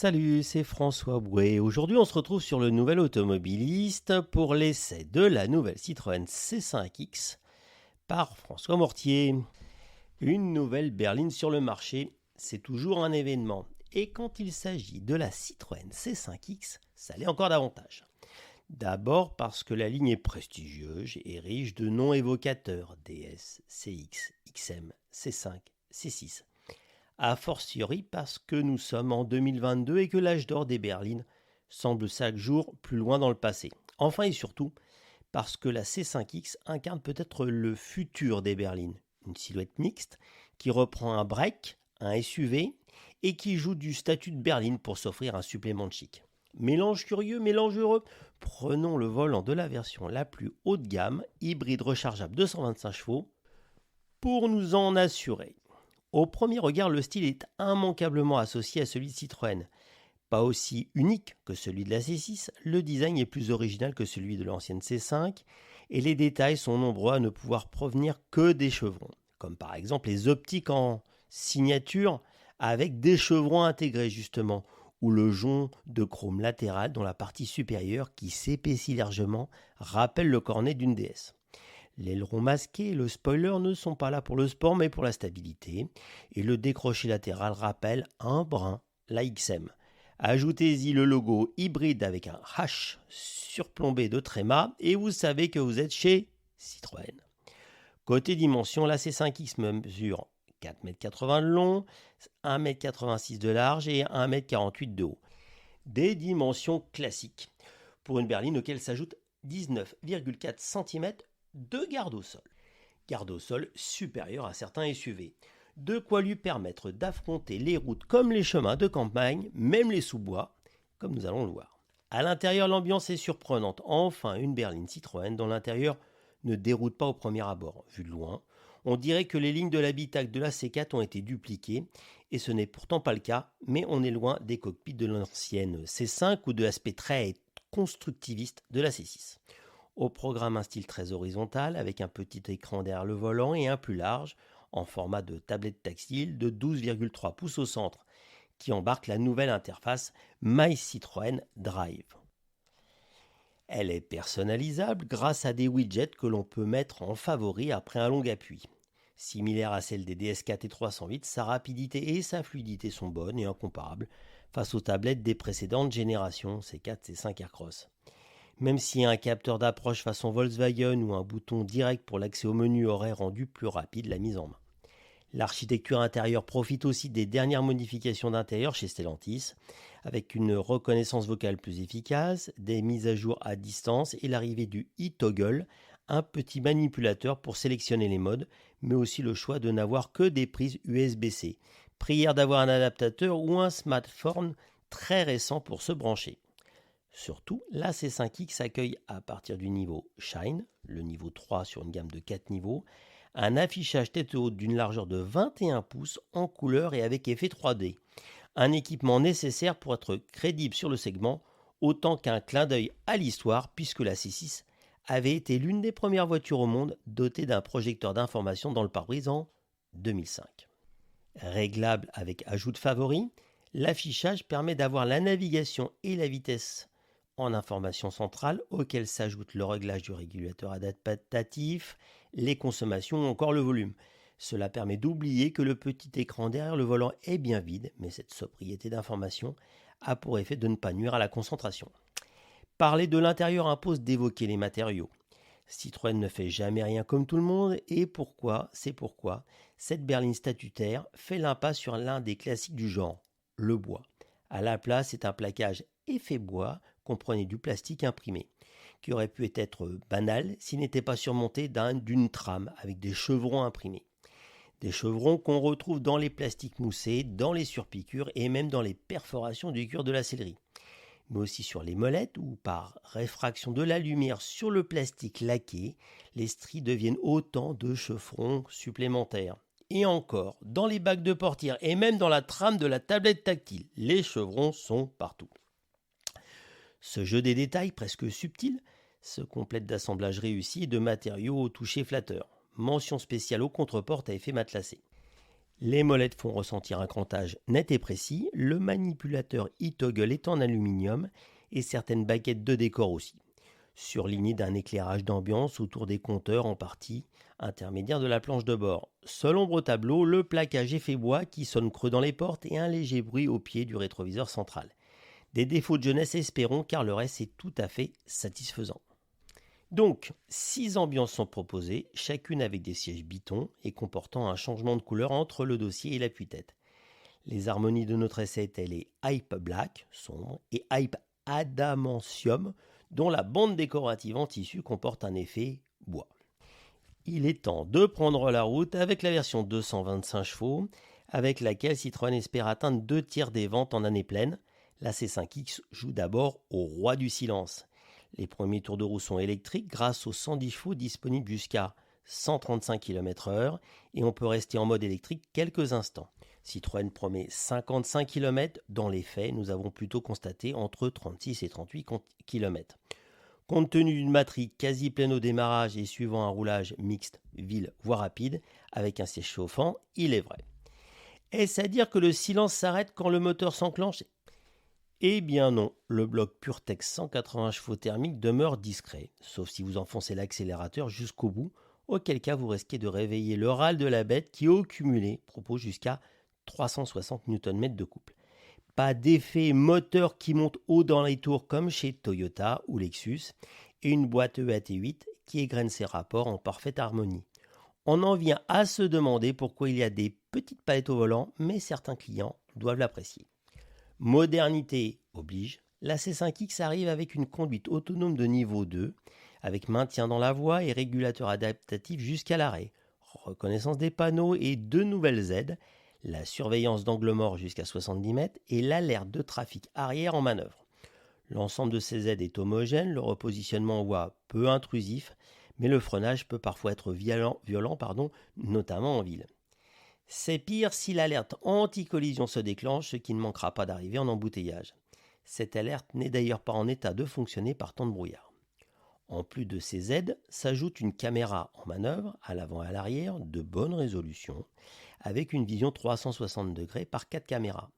Salut, c'est François Bouet. Aujourd'hui, on se retrouve sur le Nouvel Automobiliste pour l'essai de la nouvelle Citroën C5X par François Mortier. Une nouvelle berline sur le marché, c'est toujours un événement. Et quand il s'agit de la Citroën C5X, ça l'est encore davantage. D'abord parce que la ligne est prestigieuse et riche de noms évocateurs DS, CX, XM, C5, C6. A fortiori parce que nous sommes en 2022 et que l'âge d'or des berlines semble chaque jour plus loin dans le passé. Enfin et surtout parce que la C5X incarne peut-être le futur des berlines. Une silhouette mixte qui reprend un break, un SUV et qui joue du statut de berline pour s'offrir un supplément de chic. Mélange curieux, mélange heureux. Prenons le volant de la version la plus haut de gamme, hybride rechargeable 225 chevaux, pour nous en assurer. Au premier regard, le style est immanquablement associé à celui de Citroën. Pas aussi unique que celui de la C6, le design est plus original que celui de l'ancienne C5 et les détails sont nombreux à ne pouvoir provenir que des chevrons, comme par exemple les optiques en signature avec des chevrons intégrés justement, ou le jonc de chrome latéral dans la partie supérieure qui s'épaissit largement rappelle le cornet d'une DS. L'aileron masqué et le spoiler ne sont pas là pour le sport mais pour la stabilité. Et le décroché latéral rappelle un brin la XM. Ajoutez-y le logo hybride avec un H surplombé de tréma et vous savez que vous êtes chez Citroën. Côté dimension, la C5X mesure 4,80 m de long, 1,86 m de large et 1,48 m de haut. Des dimensions classiques pour une berline auquel s'ajoute 19,4 cm de garde au sol supérieur à certains SUV. De quoi lui permettre d'affronter les routes comme les chemins de campagne, même les sous-bois, comme nous allons le voir. À l'intérieur, l'ambiance est surprenante. Enfin, une berline Citroën dont l'intérieur ne déroute pas au premier abord. Vu de loin, on dirait que les lignes de l'habitacle de la C4 ont été dupliquées, et ce n'est pourtant pas le cas, mais on est loin des cockpits de l'ancienne C5 ou de l'aspect très constructiviste de la C6. Au programme un style très horizontal avec un petit écran derrière le volant et un plus large en format de tablette tactile de 12,3 pouces au centre qui embarque la nouvelle interface My Citroën Drive. Elle est personnalisable grâce à des widgets que l'on peut mettre en favori après un long appui. Similaire à celle des DS4 et 308, sa rapidité et sa fluidité sont bonnes et incomparables face aux tablettes des précédentes générations C4 et C5 Aircross. Même si un capteur d'approche façon Volkswagen ou un bouton direct pour l'accès au menu aurait rendu plus rapide la mise en main. L'architecture intérieure profite aussi des dernières modifications d'intérieur chez Stellantis, avec une reconnaissance vocale plus efficace, des mises à jour à distance et l'arrivée du e-toggle, un petit manipulateur pour sélectionner les modes, mais aussi le choix de n'avoir que des prises USB-C. Prière d'avoir un adaptateur ou un smartphone très récent pour se brancher. Surtout, la C5X accueille à partir du niveau Shine, le niveau 3 sur une gamme de 4 niveaux, un affichage tête haute d'une largeur de 21 pouces en couleur et avec effet 3D. Un équipement nécessaire pour être crédible sur le segment, autant qu'un clin d'œil à l'histoire puisque la C6 avait été l'une des premières voitures au monde dotée d'un projecteur d'information dans le pare-brise en 2005. Réglable avec ajout de favoris, l'affichage permet d'avoir la navigation et la vitesse en information centrale, auquel s'ajoute le réglage du régulateur adaptatif, les consommations ou encore le volume. Cela permet d'oublier que le petit écran derrière le volant est bien vide, mais cette sobriété d'information a pour effet de ne pas nuire à la concentration. Parler de l'intérieur impose d'évoquer les matériaux. Citroën ne fait jamais rien comme tout le monde, et c'est pourquoi cette berline statutaire fait l'impasse sur l'un des classiques du genre, le bois. À la place, c'est un plaquage effet bois, comprenait du plastique imprimé, qui aurait pu être banal s'il n'était pas surmonté d'une trame avec des chevrons imprimés. Des chevrons qu'on retrouve dans les plastiques moussés, dans les surpiqûres et même dans les perforations du cuir de la sellerie. Mais aussi sur les molettes où, par réfraction de la lumière sur le plastique laqué, les stries deviennent autant de chevrons supplémentaires. Et encore, dans les bacs de portière et même dans la trame de la tablette tactile, les chevrons sont partout. Ce jeu des détails presque subtil se complète d'assemblages réussis et de matériaux au toucher flatteur. Mention spéciale aux contreportes à effet matelassé. Les molettes font ressentir un crantage net et précis, le manipulateur e-toggle est en aluminium et certaines baguettes de décor aussi, surlignées d'un éclairage d'ambiance autour des compteurs en partie intermédiaire de la planche de bord. Seule ombre au tableau, le plaquage effet bois qui sonne creux dans les portes et un léger bruit au pied du rétroviseur central. Des défauts de jeunesse espérons car le reste est tout à fait satisfaisant. Donc, 6 ambiances sont proposées, chacune avec des sièges bitons et comportant un changement de couleur entre le dossier et l'appui-tête. Les harmonies de notre essai étaient les Hype Black, sombre, et Hype Adamantium, dont la bande décorative en tissu comporte un effet bois. Il est temps de prendre la route avec la version 225 chevaux, avec laquelle Citroën espère atteindre 2/3 des ventes en année pleine. La C5X joue d'abord au roi du silence. Les premiers tours de roue sont électriques grâce aux 110 chevaux disponibles jusqu'à 135 km/h et on peut rester en mode électrique quelques instants. Citroën promet 55 km, dans les faits nous avons plutôt constaté entre 36 et 38 km. Compte tenu d'une batterie quasi pleine au démarrage et suivant un roulage mixte, ville voire rapide, avec un siège chauffant, il est vrai. Est-ce à dire que le silence s'arrête quand le moteur s'enclenche ? Eh bien non, le bloc PureTech 180 chevaux thermique demeure discret, sauf si vous enfoncez l'accélérateur jusqu'au bout, auquel cas vous risquez de réveiller le râle de la bête qui au cumulé propose jusqu'à 360 Nm de couple. Pas d'effet moteur qui monte haut dans les tours comme chez Toyota ou Lexus, et une boîte EAT8 qui égrène ses rapports en parfaite harmonie. On en vient à se demander pourquoi il y a des petites palettes au volant, mais certains clients doivent l'apprécier. Modernité oblige, la C5X arrive avec une conduite autonome de niveau 2, avec maintien dans la voie et régulateur adaptatif jusqu'à l'arrêt, reconnaissance des panneaux et 2 nouvelles aides, la surveillance d'angle mort jusqu'à 70 mètres et l'alerte de trafic arrière en manœuvre. L'ensemble de ces aides est homogène, le repositionnement en voie peu intrusif, mais le freinage peut parfois être violent, notamment en ville. C'est pire si l'alerte anti-collision se déclenche, ce qui ne manquera pas d'arriver en embouteillage. Cette alerte n'est d'ailleurs pas en état de fonctionner par temps de brouillard. En plus de ces aides, s'ajoute une caméra en manœuvre, à l'avant et à l'arrière, de bonne résolution, avec une vision 360 degrés par 4 caméras.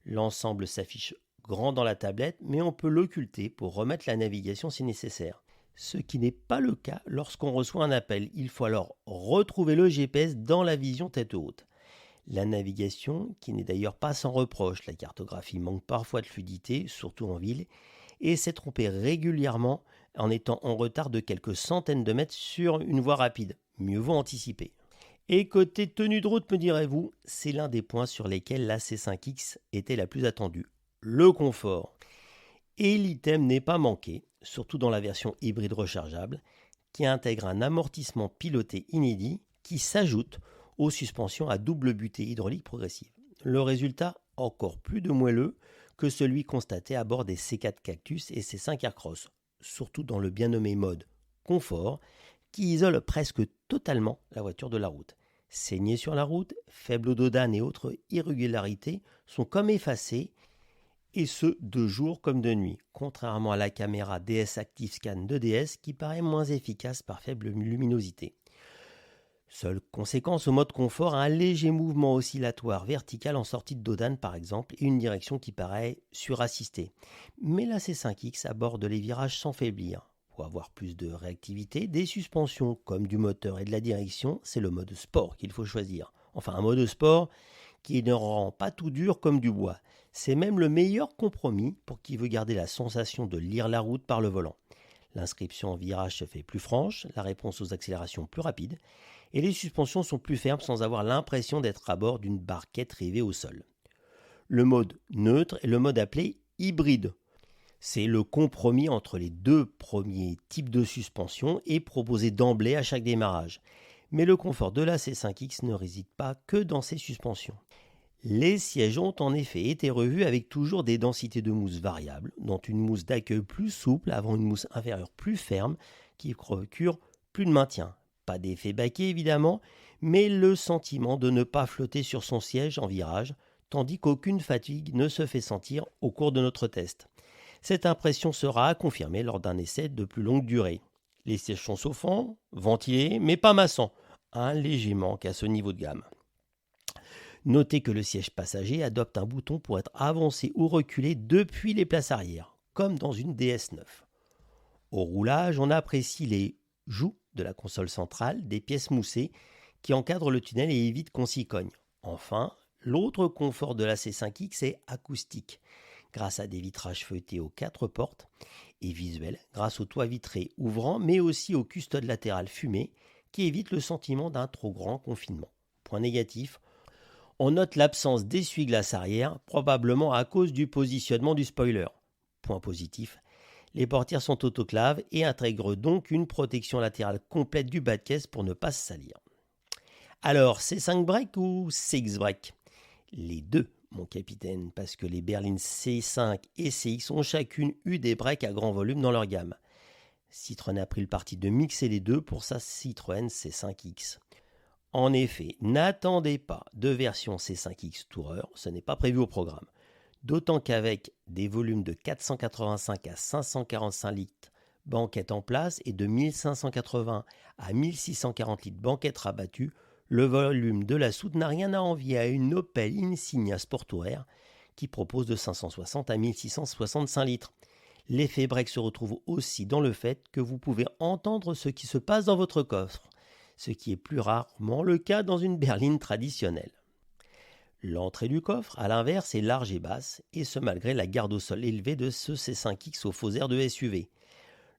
L'ensemble s'affiche grand dans la tablette, mais on peut l'occulter pour remettre la navigation si nécessaire. Ce qui n'est pas le cas lorsqu'on reçoit un appel. Il faut alors retrouver le GPS dans la vision tête haute. La navigation, qui n'est d'ailleurs pas sans reproche, la cartographie manque parfois de fluidité, surtout en ville, et s'est trompée régulièrement en étant en retard de quelques centaines de mètres sur une voie rapide. Mieux vaut anticiper. Et côté tenue de route, me direz-vous, c'est l'un des points sur lesquels la C5X était la plus attendue, le confort. Et l'item n'est pas manqué, surtout dans la version hybride rechargeable, qui intègre un amortissement piloté inédit qui s'ajoute aux suspensions à double butée hydraulique progressive. Le résultat, encore plus de moelleux que celui constaté à bord des C4 Cactus et C5 Aircross, surtout dans le bien nommé mode confort, qui isole presque totalement la voiture de la route. Saignée sur la route, faible ododane et autres irrégularités sont comme effacées, et ce de jour comme de nuit, contrairement à la caméra DS Active Scan de DS qui paraît moins efficace par faible luminosité. Seule conséquence au mode confort, un léger mouvement oscillatoire vertical en sortie de dodane par exemple et une direction qui paraît surassistée. Mais la C5X aborde les virages sans faiblir. Pour avoir plus de réactivité, des suspensions comme du moteur et de la direction, c'est le mode sport qu'il faut choisir. Enfin un mode sport qui ne rend pas tout dur comme du bois. C'est même le meilleur compromis pour qui veut garder la sensation de lire la route par le volant. L'inscription en virage se fait plus franche, la réponse aux accélérations plus rapide, et les suspensions sont plus fermes sans avoir l'impression d'être à bord d'une barquette rivée au sol. Le mode neutre est le mode appelé hybride. C'est le compromis entre les deux premiers types de suspension et proposé d'emblée à chaque démarrage. Mais le confort de la C5X ne réside pas que dans ses suspensions. Les sièges ont en effet été revus avec toujours des densités de mousse variables, dont une mousse d'accueil plus souple avant une mousse inférieure plus ferme qui procure plus de maintien. Pas d'effet baquet évidemment, mais le sentiment de ne pas flotter sur son siège en virage, tandis qu'aucune fatigue ne se fait sentir au cours de notre test. Cette impression sera à confirmer lors d'un essai de plus longue durée. Les sièges sont chauffants, ventilés, mais pas massants. Un léger manque à ce niveau de gamme. Notez que le siège passager adopte un bouton pour être avancé ou reculé depuis les places arrière, comme dans une DS9. Au roulage, on apprécie les joues de la console centrale, des pièces moussées qui encadrent le tunnel et évitent qu'on s'y cogne. Enfin, l'autre confort de la C5X est acoustique, grâce à des vitrages feuilletés aux 4 portes, et visuel, grâce au toit vitré ouvrant, mais aussi aux custodes latérales fumées, qui évitent le sentiment d'un trop grand confinement. Point négatif, on note l'absence d'essuie-glace arrière, probablement à cause du positionnement du spoiler. Point positif, les portières sont autoclaves et intègrent donc une protection latérale complète du bas de caisse pour ne pas se salir. Alors, C5 break ou CX break ? Les deux, mon capitaine, parce que les berlines C5 et CX ont chacune eu des breaks à grand volume dans leur gamme. Citroën a pris le parti de mixer les deux pour sa Citroën C5X. En effet, n'attendez pas de version C5X Tourer, ce n'est pas prévu au programme. D'autant qu'avec des volumes de 485 à 545 litres banquettes en place et de 1580 à 1640 litres banquettes rabattues, le volume de la soute n'a rien à envier à une Opel Insignia Sport Tourer qui propose de 560 à 1665 litres. L'effet break se retrouve aussi dans le fait que vous pouvez entendre ce qui se passe dans votre coffre, ce qui est plus rarement le cas dans une berline traditionnelle. L'entrée du coffre, à l'inverse, est large et basse, et ce malgré la garde au sol élevée de ce C5X au faux air de SUV.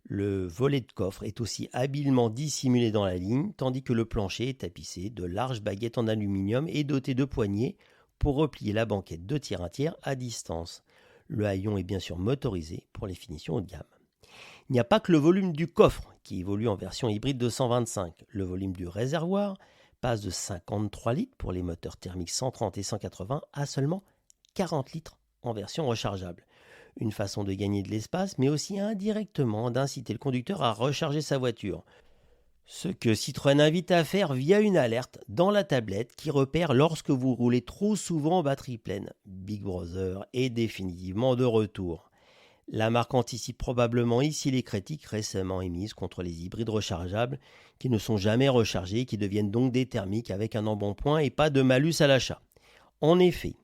Le volet de coffre est aussi habilement dissimulé dans la ligne, tandis que le plancher est tapissé de larges baguettes en aluminium et doté de poignées pour replier la banquette de tiers à tiers à distance. Le haillon est bien sûr motorisé pour les finitions haut de gamme. Il n'y a pas que le volume du coffre qui évolue en version hybride de 125. Le volume du réservoir passe de 53 litres pour les moteurs thermiques 130 et 180 à seulement 40 litres en version rechargeable. Une façon de gagner de l'espace, mais aussi indirectement d'inciter le conducteur à recharger sa voiture. Ce que Citroën invite à faire via une alerte dans la tablette qui repère lorsque vous roulez trop souvent en batterie pleine. Big Brother est définitivement de retour. La marque anticipe probablement ici les critiques récemment émises contre les hybrides rechargeables qui ne sont jamais rechargés et qui deviennent donc des thermiques avec un embonpoint et pas de malus à l'achat. En effet,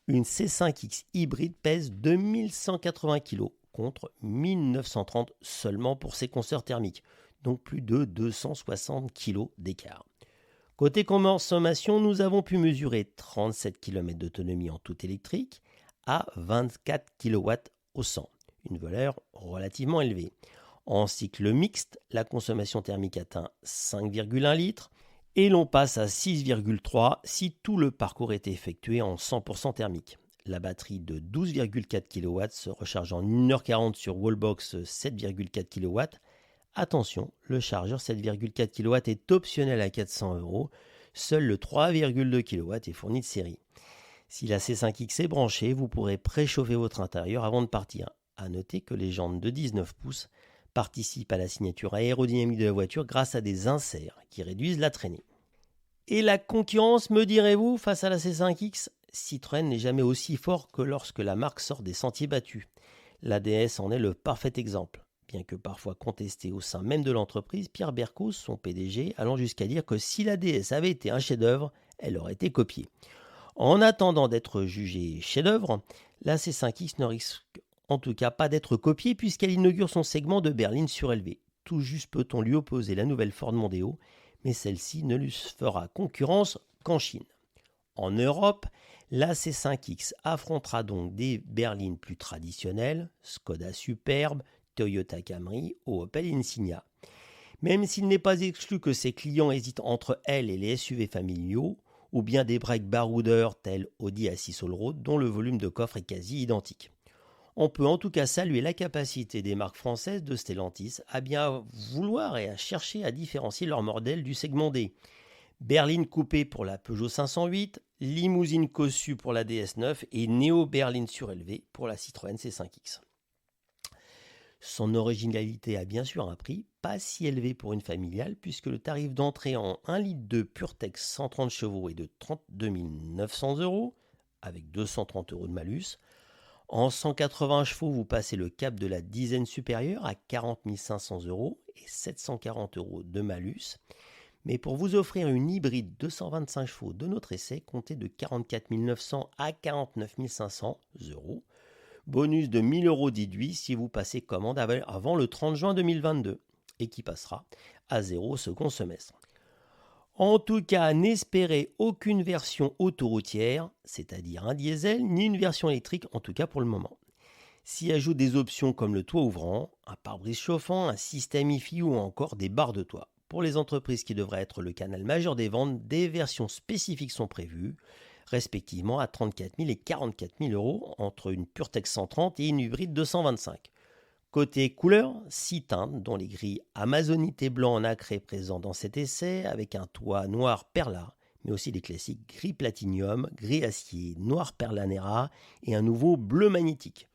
une C5X hybride pèse 2180 kg contre 1930 seulement pour ses consoeurs thermiques, donc plus de 260 kg d'écart. Côté consommation, nous avons pu mesurer 37 km d'autonomie en tout électrique à 24 kW au 100. Une valeur relativement élevée. En cycle mixte, la consommation thermique atteint 5,1 litres et l'on passe à 6,3 si tout le parcours est effectué en 100% thermique. La batterie de 12,4 kW se recharge en 1h40 sur Wallbox 7,4 kW. Attention, le chargeur 7,4 kW est optionnel à 400 €. Seul le 3,2 kW est fourni de série. Si la C5X est branchée, vous pourrez préchauffer votre intérieur avant de partir. A noter que les jantes de 19 pouces participent à la signature aérodynamique de la voiture grâce à des inserts qui réduisent la traînée. Et la concurrence, me direz-vous, face à la C5X ? Citroën n'est jamais aussi fort que lorsque la marque sort des sentiers battus. La DS en est le parfait exemple. Bien que parfois contesté au sein même de l'entreprise, Pierre Bercos, son PDG, allant jusqu'à dire que si la DS avait été un chef-d'œuvre, elle aurait été copiée. En attendant d'être jugée chef-d'œuvre, la C5X ne risque en tout cas pas d'être copiée puisqu'elle inaugure son segment de berline surélevée. Tout juste peut-on lui opposer la nouvelle Ford Mondeo, mais celle-ci ne lui fera concurrence qu'en Chine. En Europe, la C5X affrontera donc des berlines plus traditionnelles, Skoda Superbe, Toyota Camry ou Opel Insignia. Même s'il n'est pas exclu que ses clients hésitent entre elle et les SUV familiaux, ou bien des breaks baroudeurs tels Audi A6 Allroad dont le volume de coffre est quasi identique. On peut en tout cas saluer la capacité des marques françaises de Stellantis à bien vouloir et à chercher à différencier leur modèle du segment D. Berline coupée pour la Peugeot 508, limousine cossue pour la DS9 et néo-berline surélevée pour la Citroën C5X. Son originalité a bien sûr un prix, pas si élevé pour une familiale, puisque le tarif d'entrée en 1 litre de PureTech 130 chevaux est de 32 900 €, avec 230 € de malus. En 180 chevaux, vous passez le cap de la dizaine supérieure à 40 500 € et 740 € de malus. Mais pour vous offrir une hybride 225 chevaux de notre essai, comptez de 44 900 à 49 500 euros. Bonus de 1000 euros déduit si vous passez commande avant le 30 juin 2022 et qui passera à 0 au second semestre. En tout cas, n'espérez aucune version autoroutière, c'est-à-dire un diesel, ni une version électrique, en tout cas pour le moment. S'y ajoutent des options comme le toit ouvrant, un pare-brise chauffant, un système IFI ou encore des barres de toit. Pour les entreprises qui devraient être le canal majeur des ventes, des versions spécifiques sont prévues, respectivement à 34 000 et 44 000 euros entre une PureTech 130 et une hybride 225. Côté couleur, 6 teintes dont les gris amazonite et blanc en nacré présents dans cet essai avec un toit noir perla, mais aussi les classiques gris platinium, gris acier, noir perlanera et un nouveau bleu magnétique.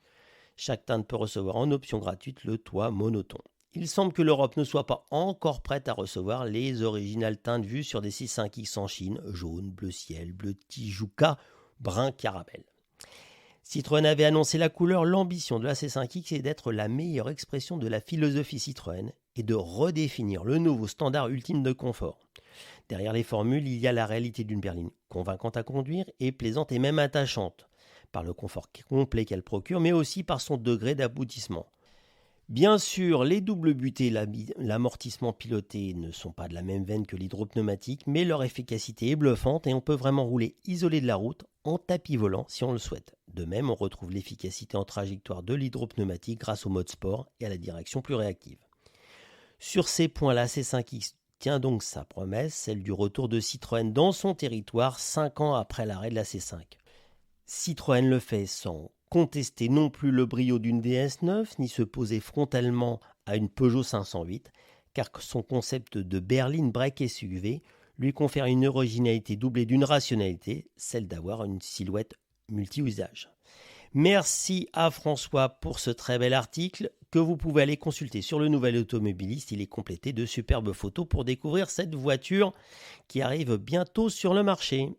Chaque teinte peut recevoir en option gratuite le toit monotone. Il semble que l'Europe ne soit pas encore prête à recevoir les originales teintes vues sur des C5X en Chine, jaune, bleu ciel, bleu Tijuca, brun caramel. Citroën avait annoncé la couleur, l'ambition de la C5X est d'être la meilleure expression de la philosophie Citroën et de redéfinir le nouveau standard ultime de confort. Derrière les formules, il y a la réalité d'une berline convaincante à conduire et plaisante et même attachante, par le confort complet qu'elle procure, mais aussi par son degré d'aboutissement. Bien sûr, les doubles butées et l'amortissement piloté ne sont pas de la même veine que l'hydropneumatique, mais leur efficacité est bluffante et on peut vraiment rouler isolé de la route en tapis volant si on le souhaite. De même, on retrouve l'efficacité en trajectoire de l'hydropneumatique grâce au mode sport et à la direction plus réactive. Sur ces points, la C5X tient donc sa promesse, celle du retour de Citroën dans son territoire 5 ans après l'arrêt de la C5. Citroën le fait sans contester non plus le brio d'une DS9, ni se poser frontalement à une Peugeot 508, car son concept de berline break SUV lui confère une originalité doublée d'une rationalité, celle d'avoir une silhouette multi-usage. Merci à François pour ce très bel article que vous pouvez aller consulter sur le Nouvel Automobiliste. Il est complété de superbes photos pour découvrir cette voiture qui arrive bientôt sur le marché.